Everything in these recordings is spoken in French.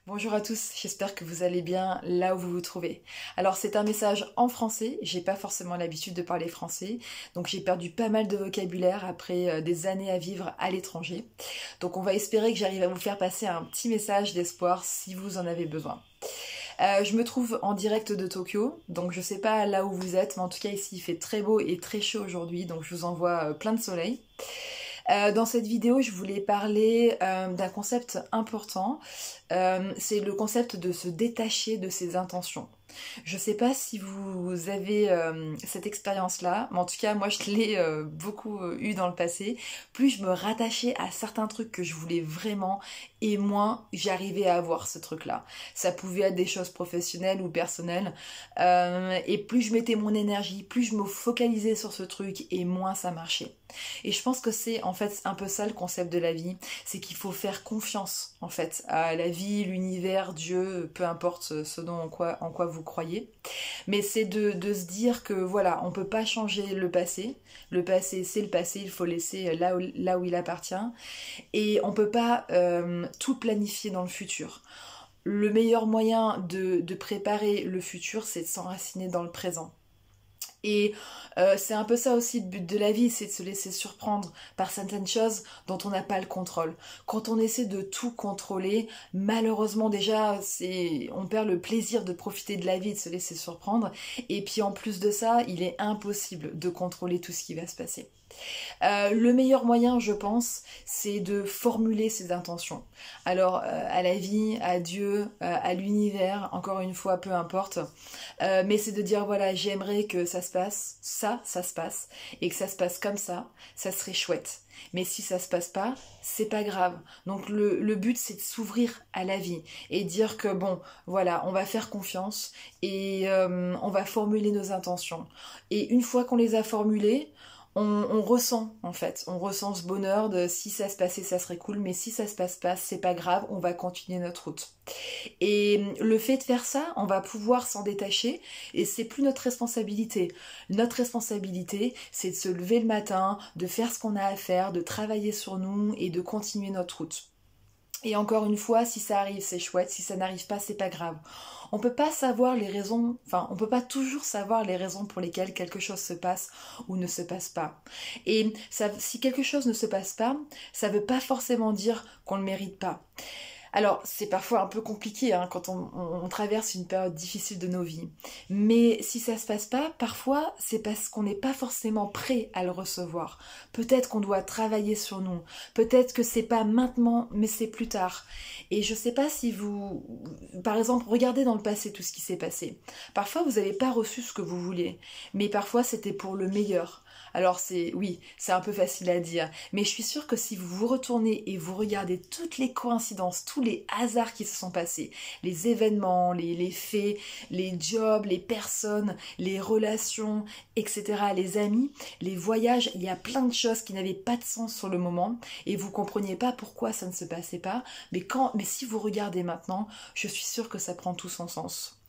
Bonjour à tous, j'espère que vous allez bien là où vous vous trouvez. Alors c'est un message en français, j'ai pas forcément l'habitude de parler français, donc j'ai perdu pas mal de vocabulaire après des années à vivre à l'étranger. Donc on va espérer que j'arrive à vous faire passer un petit message d'espoir si vous en avez besoin. Je me trouve en direct de Tokyo, donc je sais pas là où vous êtes, mais en tout cas ici il fait très beau et très chaud aujourd'hui, donc je vous envoie plein de soleil. Dans cette vidéo, je voulais parler d'un concept important, c'est le concept de se détacher de ses intentions. Je sais pas si vous avez cette expérience-là, mais en tout cas, moi je l'ai beaucoup eu dans le passé. Plus je me rattachais à certains trucs que je voulais vraiment, et moins j'arrivais à avoir ce truc-là. Ça pouvait être des choses professionnelles ou personnelles, et plus je mettais mon énergie, plus je me focalisais sur ce truc, et moins ça marchait. Et je pense que c'est en fait un peu ça le concept de la vie, c'est qu'il faut faire confiance en fait à la vie, l'univers, Dieu, peu importe ce dont en quoi vous croyez. Mais c'est de se dire que voilà, on peut pas changer le passé c'est le passé, il faut laisser là où il appartient, et on peut pas tout planifier dans le futur. Le meilleur moyen de préparer le futur, c'est de s'enraciner dans le présent. Et c'est un peu ça aussi le but de la vie, c'est de se laisser surprendre par certaines choses dont on n'a pas le contrôle. Quand on essaie de tout contrôler, malheureusement déjà on perd le plaisir de profiter de la vie, de se laisser surprendre. Et puis en plus de ça, il est impossible de contrôler tout ce qui va se passer. Le meilleur moyen, je pense, c'est de formuler ses intentions. Alors, à la vie, à Dieu, à l'univers, encore une fois, peu importe. Mais c'est de dire, voilà, j'aimerais que ça se passe, ça se passe, et que ça se passe comme ça serait chouette. Mais si ça se passe pas, c'est pas grave. Donc le but, c'est de s'ouvrir à la vie et dire que bon, voilà, on va faire confiance et on va formuler nos intentions. Et une fois qu'on les a formulées, on ressent en fait, on ressent ce bonheur de si ça se passait ça serait cool, mais si ça se passe pas c'est pas grave, on va continuer notre route. Et le fait de faire ça, on va pouvoir s'en détacher et c'est plus notre responsabilité. Notre responsabilité, c'est de se lever le matin, de faire ce qu'on a à faire, de travailler sur nous et de continuer notre route. Et encore une fois, si ça arrive, c'est chouette. Si ça n'arrive pas, c'est pas grave. On peut pas savoir les raisons, on peut pas toujours savoir les raisons pour lesquelles quelque chose se passe ou ne se passe pas. Et si quelque chose ne se passe pas, ça veut pas forcément dire qu'on le mérite pas. Alors, c'est parfois un peu compliqué quand on traverse une période difficile de nos vies. Mais si ça se passe pas, parfois, c'est parce qu'on n'est pas forcément prêt à le recevoir. Peut-être qu'on doit travailler sur nous. Peut-être que c'est pas maintenant, mais c'est plus tard. Et je sais pas si vous... Par exemple, regardez dans le passé tout ce qui s'est passé. Parfois, vous n'avez pas reçu ce que vous vouliez. Mais parfois, c'était pour le meilleur. Alors oui, c'est un peu facile à dire, mais je suis sûre que si vous vous retournez et vous regardez toutes les coïncidences, tous les hasards qui se sont passés, les événements, les faits, les jobs, les personnes, les relations, etc., les amis, les voyages, il y a plein de choses qui n'avaient pas de sens sur le moment et vous compreniez pas pourquoi ça ne se passait pas, mais si vous regardez maintenant, je suis sûre que ça prend tout son sens.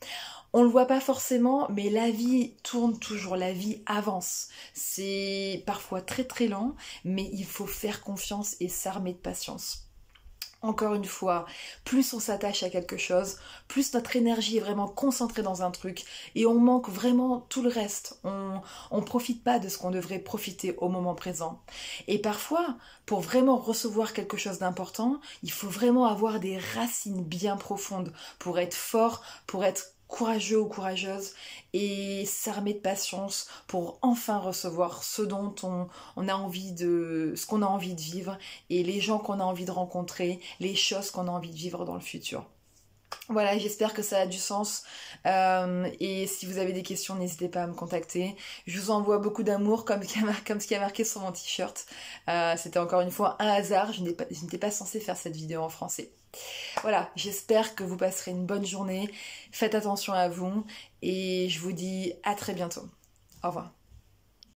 On le voit pas forcément, mais la vie tourne toujours, la vie avance. C'est parfois très très lent, mais il faut faire confiance et s'armer de patience. Encore une fois, plus on s'attache à quelque chose, plus notre énergie est vraiment concentrée dans un truc et on manque vraiment tout le reste. On profite pas de ce qu'on devrait profiter au moment présent. Et parfois, pour vraiment recevoir quelque chose d'important, il faut vraiment avoir des racines bien profondes pour être fort, pour être courageux ou courageuse et s'armer de patience pour enfin recevoir ce dont on a envie ce qu'on a envie de vivre et les gens qu'on a envie de rencontrer, les choses qu'on a envie de vivre dans le futur. Voilà, j'espère que ça a du sens et si vous avez des questions, n'hésitez pas à me contacter. Je vous envoie beaucoup d'amour comme ce qui a marqué sur mon t-shirt. C'était encore une fois un hasard, je n'étais pas censée faire cette vidéo en français. Voilà, j'espère que vous passerez une bonne journée, faites attention à vous et je vous dis à très bientôt. Au revoir.